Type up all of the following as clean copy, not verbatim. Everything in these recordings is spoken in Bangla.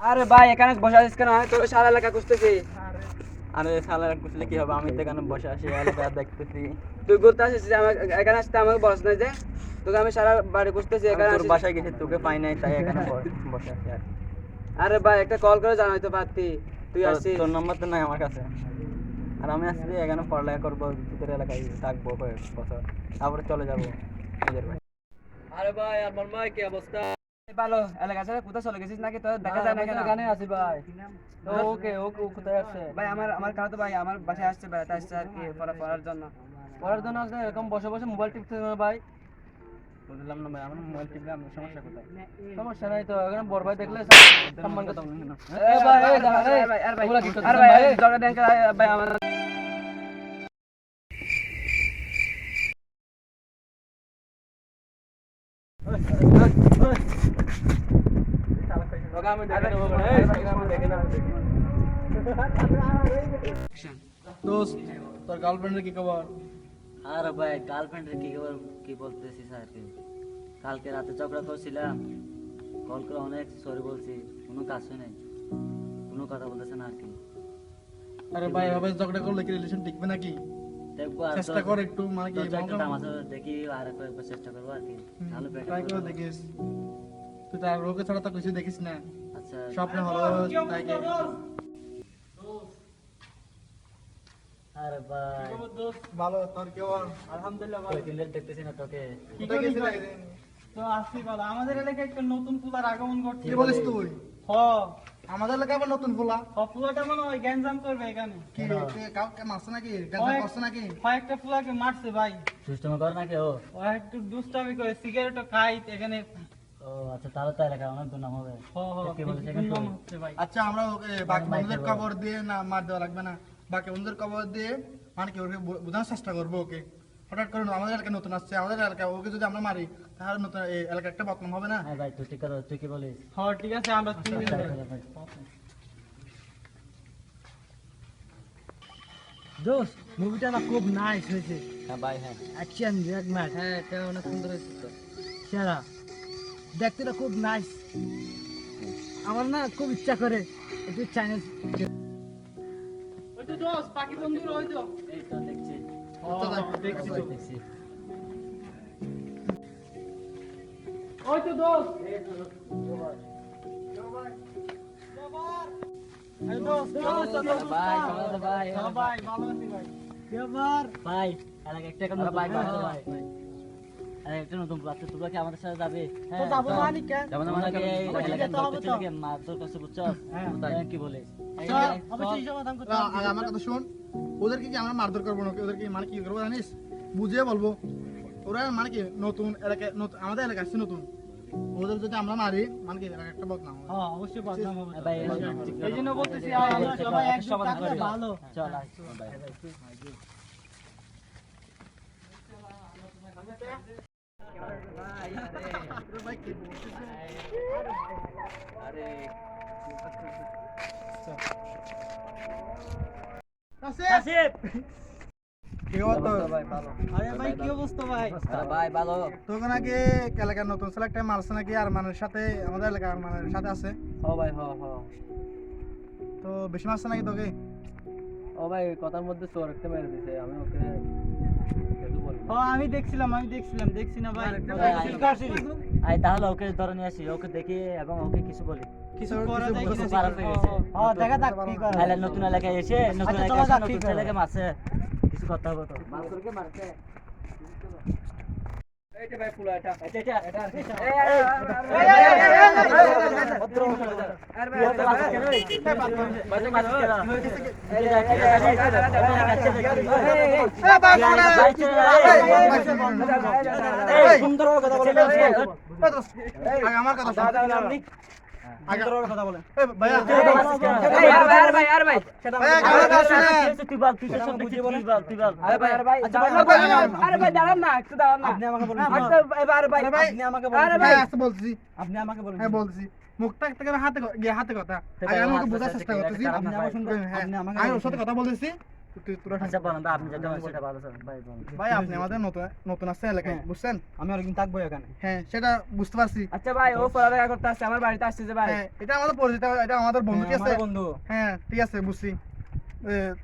আরে ভাই এখানে বসে আছিস কেন? আমি তো সারা এলাকা খুঁজতেছি। আরে শালা খুঁজলে কি হবে, আমি তো এখানে বসে আছি এলাকা দেখতেছি। তুই ঘুরতে আসিস যে এখানে আসতে আমাকে বলছ না যে তোকে আমি সারা বাড়ি খুঁজতেছি আমি এখানে তোর আসিস। বাসায় গেছি, তোকে পাই নাই, তাই এখানে বসে আছি আর। আরে ভাই একটা কল করে জানাই তো পারতি তুই আসিস। তোর নাম্বার তো নাই আমার কাছে। আর আমি আসছি এখানে পড়ালেখা করবো, তোদের এলাকায় থাকবো কয়েক বছর, তারপরে চলে যাবো নিজের বাড়ি। আরে ভাই আমার ভাই কি অবস্থা? ভালো এলাকা ছেড়ে কোথায় চলে গেছিস নাকি? তো দেখা যায় না কেন? এখানে আছি ভাই। তো ওকে ওকে ও কোথায় আছে? ভাই আমার কাছে তো ভাই আমার বাসায় আসছে, বেড়াতে আসছে আর কি পড়ার জন্য। পড়ার জন্য আসলে এরকম বসে বসে মোবাইল টিপতে হবে ভাই? বুঝলাম না ভাই, আমার মোবাইল টিপলে আমার সমস্যা কোথায়? সমস্যা নাই তো, এখানে বড় ভাই দেখলে সম্মান কথা বলেন না। এই ভাই এই দাঁড়া রে। ওগুলা কি করছিস আরে ভাই ভাই? জগা দেন ভাই আমার তোকে আমি দেখে নেবো বড়। এই আমি দেখে নেবো। দোস্ত তোর গার্লফ্রেন্ডের কি খবর? আরে ভাই গার্লফ্রেন্ডের কি খবর কি বলতেছিস আর কি? কালকে রাতে ঝগড়া করছিলাম, কল করে অনেক সরি বলছি, কোনো কাজ নাই, কোনো কথা বলতেছে না আর কি। আরে ভাই এভাবে ঝগড়া করলে কি রিলেশন টিকবে নাকি? দেখবো আর চেষ্টা কর একটু, মানে কি একটা তামাশা দেখি আর একবার চেষ্টা করবো আর কি, তাহলে better ট্রাই করে হবে। দেখিস। তুই তার রোগে ছাড়া তো কিছু দেখিস না, আচ্ছা স্বপ্নে হলো তাই কি? আরে ভাই ভালো, তোর কেমন? আলহামদুলিল্লাহ কই দিন দেখতেছি না তোকে। কোথায় গেছিলি একদিন? তো আসছি বলো, আমাদের এলাকায় একটা নতুন ফুলার আগমন করছে। কি বলিস তুই? হ আমাদের এলাকায় আবার নতুন ফুলা? ফুলাটা মনে হয় গ্যাঞ্জাম করবে এখানে। কি কাউকে মারছে নাকি? গাঁজা করছে নাকি? কয়েকটা ফুলাকে মারছে ভাই। দুষ্টুমি করে নাকি ও? ও একটু দুষ্টামি করে, সিগারেটও খাই এখানে। ও আচ্ছা, তাহলে তো এলাকায় অনেক দুর্নাম হবে। হ হ কি বলেছে দুর্নাম হচ্ছে ভাই। আচ্ছা আমরা ওকে বাকি বন্ধুদের খবর দিয়ে না মার দেওয়া লাগবে না, বাকি বন্ধুদের খবর দিয়ে মানে কি ওকে বোঝানোর চেষ্টা করবো। ওকে হঠাৎ করে আমাদের এলাকায় নতুন আসছে, আমাদের এলাকায় ওকে যদি আমরা মারি তাহলে নতুন এই এলাকায় একটা বদনাম হবে না? হ্যাঁ ভাই তুই ঠিক কথা, তুই কি বলিস? হ ঠিক আছে, আমরা তিনজন যাই। দোস্ত মুভিটা না খুব নাইস হয়েছে, হ্যাঁ ভাই হ্যাঁ। অ্যাকশন জ্যাকম্যাট। হ্যাঁ এটা অনেক সুন্দর হয়েছে তো। সেরা দেখতে না খুব নাইস। আমার না খুব ইচ্ছা করে একটু চাইনিজ। ওই তো দোস্ত বাকি বন্ধুরা ওই তো। এই তো দেখছি। দেখছি তো। দেখছি। ওই তো দোস্ত। এই দোস্ত ভাই কেমন আছো ভাই? হ্যাঁ ভাই ভালো আছি ভাই। ব্যাপার ভাই এলাকা একটা এখন ভাই, ভাই, ভাই আরে একটা নতুন বাচ্চা, তোমরা কি আমাদের সাথে যাবে? তো যাবো না নি কেন? যেমন আমাকে আমাকে এলাকায় যেতে হবে ধরতে তো। থেকে মারধর করছে, বুঝছো? কি বলিস? চল অবশ্যই সমাধান করতে হবে। আর আমার কথা শোন, ওদেরকে কি আমরা মারধর করবো নাকি? ওদেরকে মানে কি করবো জানিস? বুঝিয়ে বলবো। ওরা মানে কি নতুন এলাকায়, আমাদের এলাকায় আসছে নতুন, ওদের যদি আমরা মারি মানে কি এলাকায় একটা বদনাম হবে। হ্যাঁ অবশ্যই বদনাম হবে। ভাই এই জন্য বলতেছি আমরা সবাই একসাথে সমাধান থাকলে করে ভালো। চল আয় ভাই। কি খবর তোর? আরে ভাই কি অবস্থা ভাই? আরে ভাই ভালো। তোকে নাকি এলাকার নতুন ছেলে একটা মারছে নাকি? আর মানুষের সাথে, আমাদের এলাকার মানুষের সাথে আছে ও ভাই হ হ। তো বেশি মারছে নাকি তোকে? ও ভাই কথার মধ্যে চোর একটা মেরে দিছে, আমি ওকে কিছু বলি না। ও আমি দেখছিলাম দেখছি না ভাই। আয় তাহলে ওকে ধরে নিয়ে আসি, ওকে দেখি এবং ওকে কিছু বলি। কিছু করা যায় কিছু কিনা খারাপ হয়ে গেছে। হ্যাঁ দেখা যাক কি করা যায়। নতুন এলাকায় এসে নতুন আচ্ছা, এলাকায় চলো যাক, নতুন ঠিক আছে। ছেলেকে মারছে, কিছু করতে হবে তো। মালসুরকে মারছে। এইটা ভাই ফুলা এটা। এটা সুন্দর কথা বলে আমার কথা শোন। আগে কথা বলে ভাইয়া তুই বল, তুই তো সব বুঝিয়ে বল, তুই বল। বলছি, আপনি আমাকে বলেন। হ্যাঁ বলছি, মুখটা থেকে হাতে গিয়ে হাতে কথা। আগে আমি ওকে বোঝার চেষ্টা করতেছি। আপনি আমার সঙ্গে হ্যাঁ, আপনি আমাকে আমি ওর বলেন। সাথে কথা বলতেছি, তোরা আচ্ছা বলেন তো আপনি যেটা বলেন সেটা ভালো স্যার ভাই বলেন। ভাই আপনি আমাদের নতুন নতুন আসছে এলাকায় বুঝছেন আমি আরেকদিন থাকবো এখানে। হ্যাঁ সেটা বুঝতে পারছি আচ্ছা ভাই ও পড়ালেখা করতে আসছে আমার বাড়িতে আসছে যে ভাই হ্যাঁ এটা আমাদের পরিচিত এটা আমাদের বন্ধু ঠিক আছে আমার বন্ধু। হ্যাঁ ঠিক আছে বুঝছি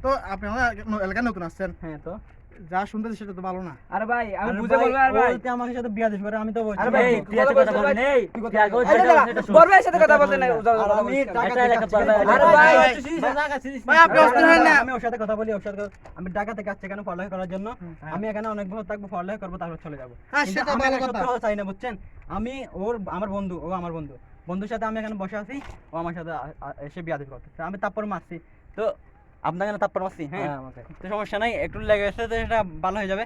তো আপনি আমাদের এলাকায় নতুন আসছেন হ্যাঁ তো যা শুনতেছি সেটা তো ভালো না আরে ভাই আমি আরে বুঝে ভাই, বলবো আর ভাই ও যদি আমাকে সাথে বিয়া দিস করে আমি তো বলছি। আরে ভাই, এই তুই এত কথা বলবি না, এই তুই আগে ওই যেটা বলছিস সেটা শুন। বড় ভাইয়ের সাথে কথা বলতে নাই আর আমি টাকা এটা এলাকা থেকে পারবে। আরে ভাই, ভাই, আপনি অস্থির হন না। আমি ওর সাথে কথা বলি, ওর সাথে আমি ঢাকা থেকে আসছি এখানে পড়ালেখা করার জন্য। আমি এখানে অনেক বছর থাকবো, পড়ালেখা করবো, তারপর চলে যাবো। হ্যাঁ, কিন্তু সেটা আমি ভালো একটা কথা। সত্যি কথা চাই না, বুঝছেন? আমি আমার বন্ধু, ও আমার বন্ধু, বন্ধুর সাথে আমি এখানে বসে আছি, ও আমার সাথে এসে বিয়া দিতে করতেছে। আমি তারপর মারছি, তো আপনাকে না তারপর মারছি, হ্যাঁ তো সমস্যা নাই, একটু লেগে গেছে তো সেটা ভালো হয়ে যাবে।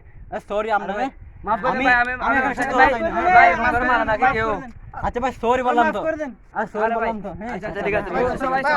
সরি আপনাকে, মাফ করে দিন ভাই আমি আমি আপনার সাথে ভাই কথা চাই না। ভাই মাথা মারা না কেউ আচ্ছা ভাই সরি বললাম তো, আর সরি আরে ভাই, বললাম তো, হ্যাঁ আচ্ছা আচ্ছা, ঠিক আছে ভাই সবাই ভাই,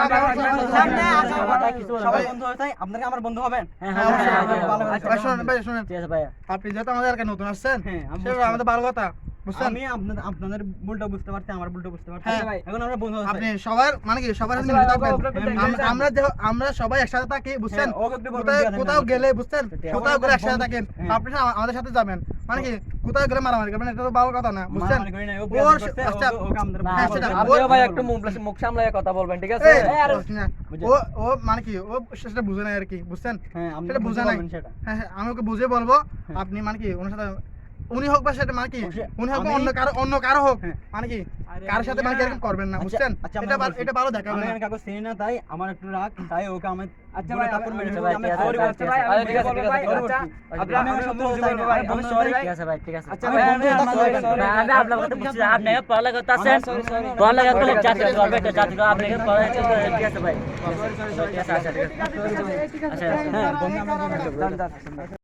সামনে সবাই কিছু বলবেন? সবাই বন্ধু হয়ে যাই, আপনাকে আমার বন্ধু হবেন? হ্যাঁ হ্যাঁ, হ্যাঁ অবশ্যই, হ্যাঁ, অবশ্যই, ভালো হ্যাঁ, কথা। ভাই শুনুন ভাই শুনুন ঠিক আছে ভাইয়া। আপনি যেহেতু আমাদের এলাকায় নতুন আসছেন হ্যাঁ, আমি সেটা বুঝতে আমাদের ভালো কথা বুঝছেন আমি আপনাদের ভুলটা বুঝতে পারছি, আমার ভুলটা বুঝতে পারছি। হ্যাঁ ভাই। এখন আমরা বন্ধু হয়ে আপনি যাই। সবার মানে কি সবার সাথে আচ্ছা, মিলে ভাই, থাকবেন ওকে একটু দেখেন। আমরা সবাই একসাথে থাকি বুঝছেন হ্যাঁ, ওকে একটু বলবেন কোথাও বিয়া দেন কোথাও না। গেলে বুঝছেন ঠিক কোথাও আছে। গেলে একসাথে থাকেন হ্যাঁ। আপনি আমাদের সাথে যাবেন মানে কি কোথাও গেলে মারামারি করবেন এটা তো ভালো কথা না বুঝছেন মারামারি করি নাই, ও বিয়া ওর করছে, আচ্ছা, ওকে আমাদের না, বন্ধু হ্যাঁ, বলতে সেটা- হবে। আপনিও ভাই একটু মুখ সামলায় কথা বলবেন, ঠিক আছে? এই, আরে, না, ও ও মানে কি ও সেটা বুঝে না আর কি বুঝছেন হ্যাঁ, আপনি সেটা বুঝে নাই বলবেন সেটা। হ্যাঁ হ্যাঁ আমি ওকে বুঝে বলবো আপনি মানে কি ওনার সাথে উনি হোক বা সেটা মানে কি উনি হোক বা অন্য কারো হোক হ্যাঁ। মানে কি কারোর সাথে মানে কি এরকম করবেন না আচ্ছা, বুঝছেন আচ্ছা, এটা আমরা বলছি। এটা ভালো দেখাবে আমি না এখানে কাউকে চিনি না, তাই আমার একটু রাগ, তাই ওকে আমি আচ্ছা বলে ভাই, তারপর মেরে আচ্ছা ফেলবো। ভাই, আমি ঠিক আছে, sorry ভাই, বলছি। ঠিক আছে। আরে, আমি ঠিক আছে, ঠিক আছে, sorry আচ্ছা, বলছি। আপনি আমি আমি সত্যি বুঝে কথা চাই বলবো না, ভাই, আমি আমি বন্ধু sorry হয়ে ভাই। ঠিক আছে ভাই, ঠিক আছে। আচ্ছা আমি ভাই, বন্ধু আমি হয়ে sorry, থাকবো। sorry। আমি আপনার কথা বুঝছি, আপনি পড়ালেখা করতেছেন, পড়ালেখা করলে চাকরি করবে, একটা চাকরি করবে, আপনাকে পড়ালেখা করতে হবে, ঠিক আছে ভাই? ঠিক আছে, আচ্ছা ঠিক আছে। আচ্ছা, হ্যাঁ, বন্ধু আমার বন্ধু। যান, যান।